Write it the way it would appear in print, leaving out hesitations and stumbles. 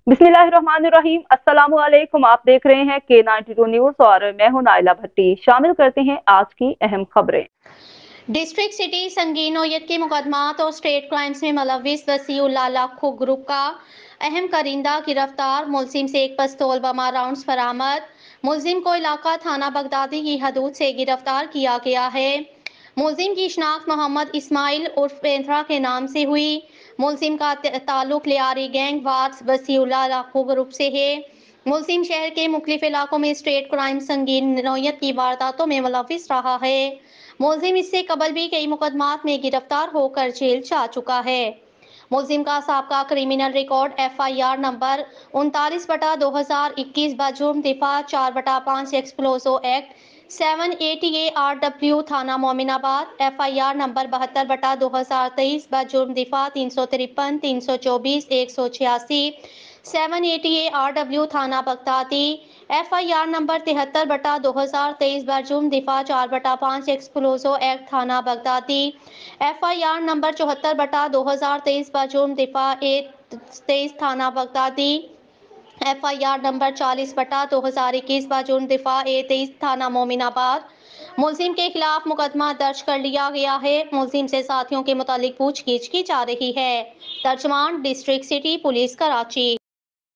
बिस्मिल्लाहिर्रहमानिर्रहीम। अस्सलाम वालेकुम। आप देख रहे हैं K92 न्यूज़ और मैं हूं नाइला भट्टी। शामिल करते हैं आज की अहम खबरें। डिस्ट्रिक्ट सिटी संगीन नौयत के मुकदमात और स्टेट क्राइम्स में मुलव्विस वसीउल्लाह लाखो ग्रुप का अहम करिंदा गिरफ्तार। मुलजिम से एक पिस्तौल बमा राउंड्स बरामद। मुलजिम को इलाका थाना बगदादी की हदूद से गिरफ्तार किया गया है। मुलजिम की शनाख्त मोहम्मद इस्माइल उर्फ पेंथरा के नाम से हुई। मुलजिम का ताल्लुक लियारी गैंग वार्स वसीउल्लाह लाखो ग्रुप से है। मुलजिम शहर के मुख्तलिफ इलाकों में स्टेट क्राइम संगीन नौयत की वारदातों में मुलव्विस रहा है। मुलजिम इससे कबल भी कई मुकदमात में गिरफ्तार होकर जेल जा चुका है। मुलजिम का साबका क्रिमिनल रिकॉर्ड FIR नंबर 39/2021 बजुर्म दिफा 4/5 एक्सप्लोजो एक्ट 780 RW थाना मोमिनाबाद, FIR नंबर 72/2023 बजुर्म दिफा 353 324 186 780 RW थाना बगदादी, FIR नंबर 73/2023 बजुर्म दिफा 4/5 एक्सप्लोजो एक्ट थाना बगदादी, FIR नंबर 74/2023 बजुर्म दिफा 23 थाना बगदादी, FIR नंबर 40/2021 बजुर्म दिफा 23 थाना मोमिनाबाद। मुलजिम के खिलाफ मुकदमा दर्ज कर लिया गया है। मुलजिम से साथियों के मुतालिक पूछगिछ की जा रही है। तर्जुमान डिस्ट्रिक्ट सिटी पुलिस कराची।